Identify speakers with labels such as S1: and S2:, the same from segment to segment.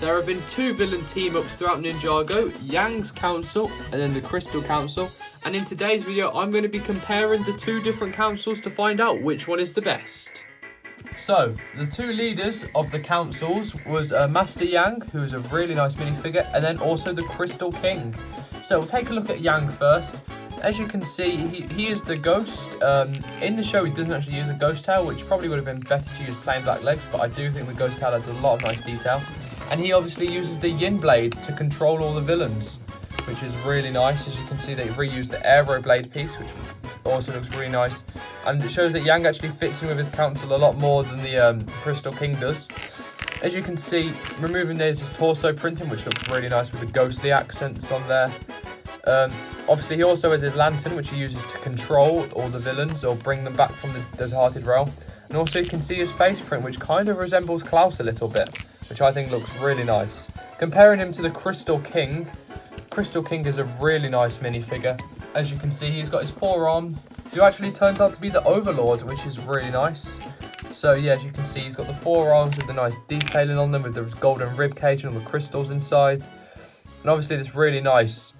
S1: There have been 2 villain team-ups throughout Ninjago, Yang's Council and then the Crystal Council. And in today's video, I'm going to be comparing the 2 different councils to find out which one is the best. So, the 2 leaders of the councils was Master Yang, who is a really nice minifigure, and then also the Crystal King. So, we'll take a look at Yang first. As you can see, he is the ghost. In the show, he doesn't actually use a ghost tail, which probably would have been better to use plain black legs, but I do think the ghost tail adds a lot of nice detail. And he obviously uses the yin blade to control all the villains, which is really nice. As you can see, they reused the aero blade piece, which also looks really nice. And it shows that Yang actually fits in with his council a lot more than the Crystal King does. As you can see, removing there's his torso printing, which looks really nice with the ghostly accents on there. Obviously, he also has his lantern, which he uses to control all the villains or bring them back from the deserted realm. And also, you can see his face print, which kind of resembles Klaus a little bit, which I think looks really nice. Comparing him to the Crystal King is a really nice minifigure. As you can see, he's got his forearm, who actually turns out to be the Overlord, which is really nice. So yeah, as you can see, he's got the forearms with the nice detailing on them, with the golden rib cage and all the crystals inside. And obviously this really nice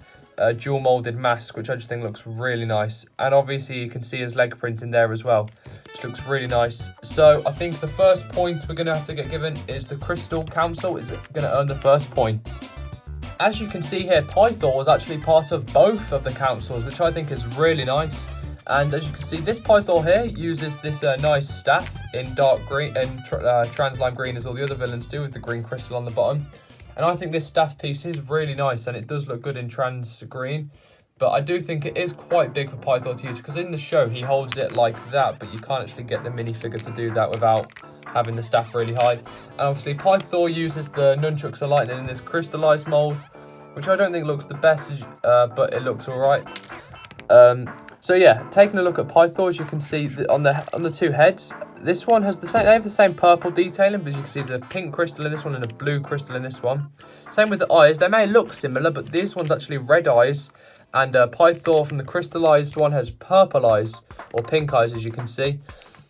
S1: dual molded mask, which I just think looks really nice. And obviously you can see his leg print in there as well, which looks really nice. So I think the first point we're going to have to get given is the Crystal Council is going to earn the first point. As you can see here, Pythor was actually part of both of the councils, which I think is really nice. And as you can see, this Pythor here uses this nice staff in dark green and trans lime green, as all the other villains do, with the green crystal on the bottom. And I think this staff piece is really nice, and it does look good in trans green. But I do think it is quite big for Pythor to use, because in the show he holds it like that, but you can't actually get the minifigure to do that without having the staff really high. And obviously Pythor uses the nunchucks of lightning in this crystallized mold, which I don't think looks the best, but it looks alright. So yeah, taking a look at Pythor, as you can see on the 2 heads, this one has they have the same purple detailing, but as you can see there's a pink crystal in this one and a blue crystal in this one. Same with the eyes, they may look similar, but this one's actually red eyes, and Pythor from the crystallized one has purple eyes, or pink eyes, as you can see.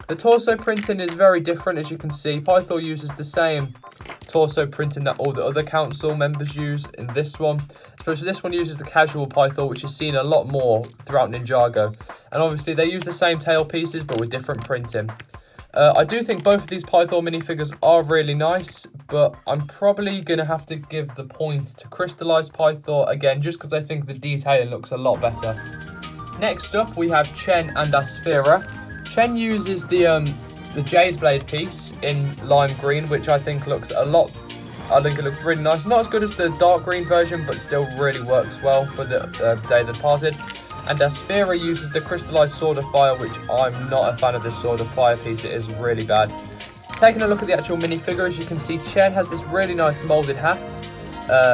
S1: The torso printing is very different, as you can see. Pythor uses the same torso printing that all the other council members use in this one. So this one uses the casual Pythor, which is seen a lot more throughout Ninjago. And obviously they use the same tail pieces, but with different printing. I do think both of these Pythor minifigures are really nice, but I'm probably going to have to give the point to Crystallized Pythor again, just because I think the detailing looks a lot better. Next up, we have Chen and Aspheera. Chen uses the Jade Blade piece in lime green, which I think looks it looks really nice. Not as good as the dark green version, but still really works well for the Day of the Departed. And Aspheera uses the crystallized Sword of Fire, which I'm not a fan of this Sword of Fire piece. It is really bad. Taking a look at the actual minifigure, as you can see, Chen has this really nice molded hat.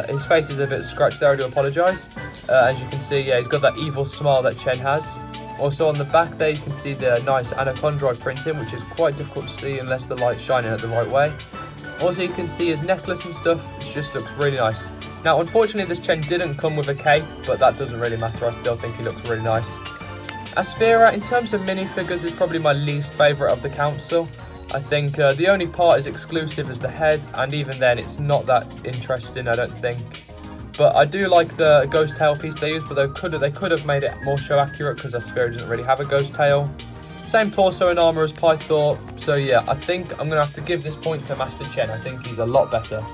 S1: His face is a bit scratched there, I do apologise. As you can see, yeah, he's got that evil smile that Chen has. Also on the back there, you can see the nice anaconda printing, which is quite difficult to see unless the light's shining it the right way. Also, you can see his necklace and stuff, which just looks really nice. Now, unfortunately, this Chen didn't come with a cape, but that doesn't really matter. I still think he looks really nice. Aspheera, in terms of minifigures, is probably my least favourite of the council. I think the only part is exclusive is the head, and even then, it's not that interesting, I don't think. But I do like the ghost tail piece they used, but they could have made it more show accurate, because Aspheera doesn't really have a ghost tail. Same torso and armour as Pythor, so yeah, I think I'm going to have to give this point to Master Chen. I think he's a lot better.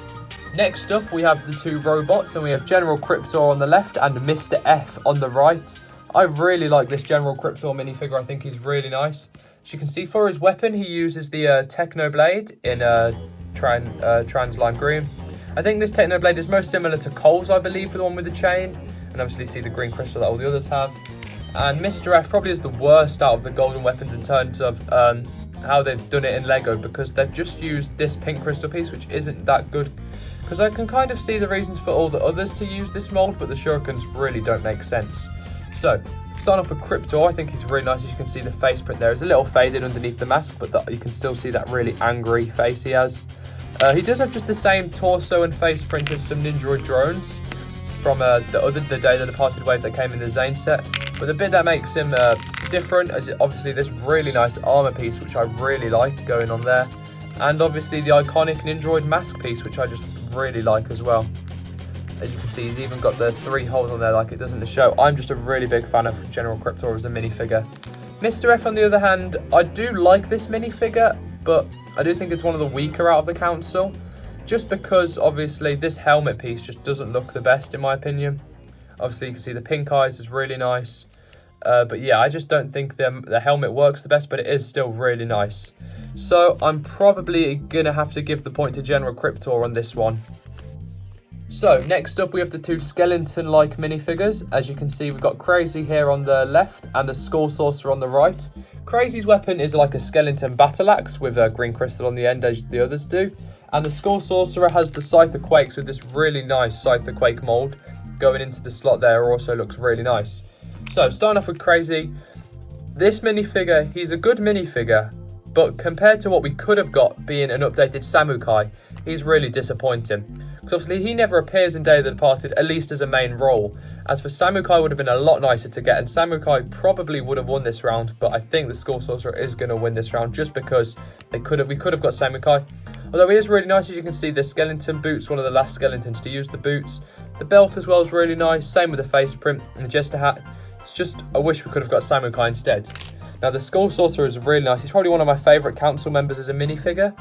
S1: Next up, we have the 2 robots, and we have General Cryptor on the left and Mr. F on the right. I really like this General Cryptor minifigure. I think he's really nice. As you can see, for his weapon, he uses the Techno Blade in trans lime green. I think this Techno Blade is most similar to Cole's, I believe, for the one with the chain. And obviously see the green crystal that all the others have. And Mr. F probably is the worst out of the golden weapons in terms of how they've done it in Lego, because they've just used this pink crystal piece, which isn't that good. Because I can kind of see the reasons for all the others to use this mold, but the shurikens really don't make sense. So, starting off with Cryptor, I think he's really nice. As you can see, the face print there is a little faded underneath the mask, but you can still see that really angry face he has. He does have just the same torso and face print as some Ninja drones from the Day of the Departed wave that came in the Zane set. But the bit that makes him different is obviously this really nice armor piece, which I really like going on there. And obviously the iconic Ninja mask piece, which I just really like as well. As you can see, he's even got the 3 holes on there like it does in the show. I'm just a really big fan of General Cryptor as a minifigure. Mr. F, on the other hand, I do like this minifigure, but I do think it's one of the weaker out of the council. Just because, obviously, this helmet piece just doesn't look the best, in my opinion. Obviously, you can see the pink eyes is really nice. But yeah, I just don't think the helmet works the best, but it is still really nice. So I'm probably going to have to give the point to General Cryptor on this one. So next up we have the 2 skeleton-like minifigures. As you can see, we've got Crazy here on the left and a Skull Saucer on the right. Crazy's weapon is like a skeleton battle axe with a green crystal on the end as the others do. And the Skull Sorcerer has the Scyther Quakes with this really nice Scyther Quake mold. Going into the slot there also looks really nice. So starting off with Crazy. This minifigure, he's a good minifigure, but compared to what we could have got being an updated Samukai, he's really disappointing. Because obviously he never appears in Day of the Departed, at least as a main role. As for Samukai, would have been a lot nicer to get, and Samukai probably would have won this round, but I think the Skull Sorcerer is going to win this round just because we could have got Samukai. Although he is really nice, as you can see, the skeleton boots, one of the last skeletons to use the boots. The belt as well is really nice, same with the face print and the jester hat. It's just, I wish we could have got Samukai instead. Now the Skull Sorcerer is really nice. He's probably one of my favourite council members as a minifigure.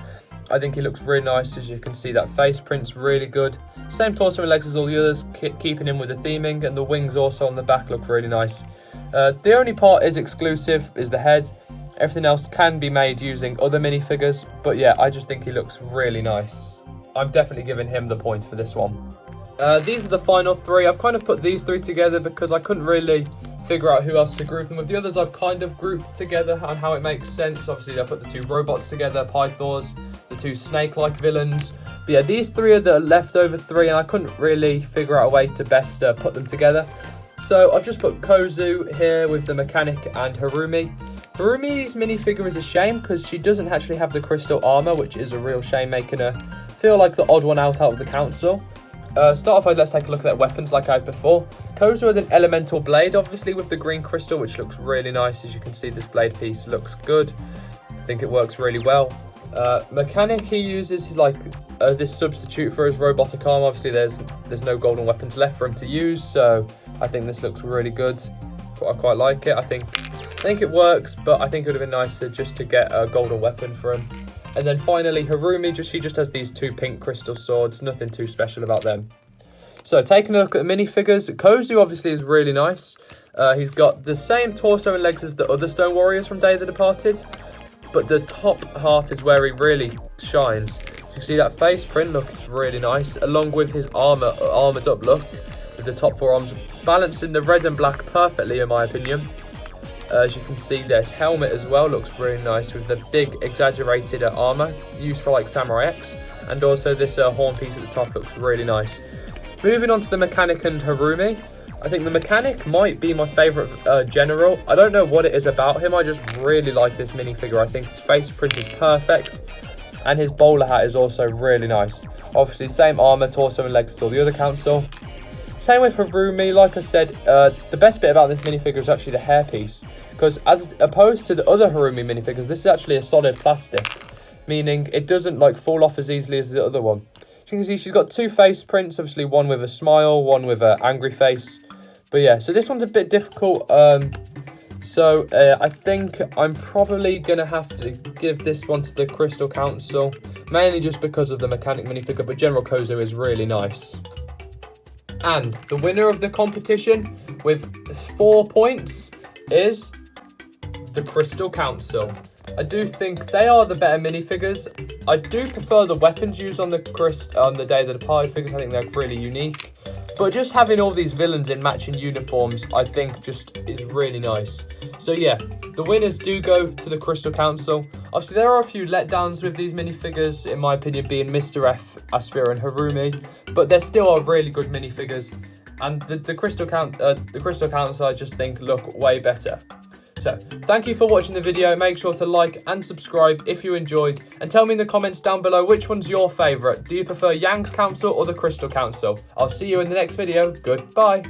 S1: I think he looks really nice. As you can see, that face print's really good. Same torso and legs as all the others, keeping in with the theming, and the wings also on the back look really nice. The only part is exclusive is the head. Everything else can be made using other minifigures, but yeah, I just think he looks really nice. I'm definitely giving him the points for this one. These are the final 3. I've kind of put these 3 together because I couldn't really figure out who else to group them with. The others I've kind of grouped together and how it makes sense. Obviously, I put the 2 robots together, Pythors, the 2 snake-like villains. But yeah, these 3 are the leftover 3, and I couldn't really figure out a way to best put them together. So I've just put Kozu here with the mechanic and Harumi. Harumi's minifigure is a shame because she doesn't actually have the crystal armor, which is a real shame, making her feel like the odd one out of the council. Start off with, let's take a look at their weapons like I had before. Kozu has an elemental blade, obviously, with the green crystal, which looks really nice. As you can see, this blade piece looks good. I think it works really well. Mechanic, he uses like this substitute for his robotic arm. Obviously, there's no golden weapons left for him to use, so I think this looks really good. I quite like it. I think it works, but I think it would have been nicer just to get a golden weapon for him. And then finally, Harumi, she just has these 2 pink crystal swords. Nothing too special about them. So taking a look at the minifigures, Kozu obviously is really nice. He's got the same torso and legs as the other Stone Warriors from Day of the Departed, but the top half is where he really shines. You see that face print looks really nice, along with his armoured up look, with the top 4 arms balancing the red and black perfectly, in my opinion. As you can see, this helmet as well looks really nice with the big exaggerated armor used for like Samurai X, and also this horn piece at the top looks really nice. Moving on to the mechanic and Harumi, I think the mechanic might be my favourite general. I don't know what it is about him, I just really like this minifigure. I think his face print is perfect, and his bowler hat is also really nice. Obviously, same armor, torso and legs as all the other council. Same with Harumi. Like I said, the best bit about this minifigure is actually the hairpiece, because as opposed to the other Harumi minifigures, this is actually a solid plastic, meaning it doesn't like fall off as easily as the other one. As you can see, she's got 2 face prints, obviously one with a smile, one with an angry face. But yeah, so this one's a bit difficult. So I think I'm probably going to have to give this one to the Crystal Council, mainly just because of the mechanic minifigure, but General Kozu is really nice. And the winner of the competition with 4 points is the Crystal Council. I do think they are the better minifigures. I do prefer the weapons used on the Day of the Departed figures. I think they're really unique. But just having all these villains in matching uniforms, I think just is really nice. So yeah, the winners do go to the Crystal Council. Obviously, there are a few letdowns with these minifigures, in my opinion, being Mr. F, Aspheera and Harumi. But there still are really good minifigures. And the Crystal Council, I just think, look way better. So, thank you for watching the video. Make sure to like and subscribe if you enjoyed. And tell me in the comments down below which one's your favourite. Do you prefer Yang's Council or the Crystal Council? I'll see you in the next video. Goodbye.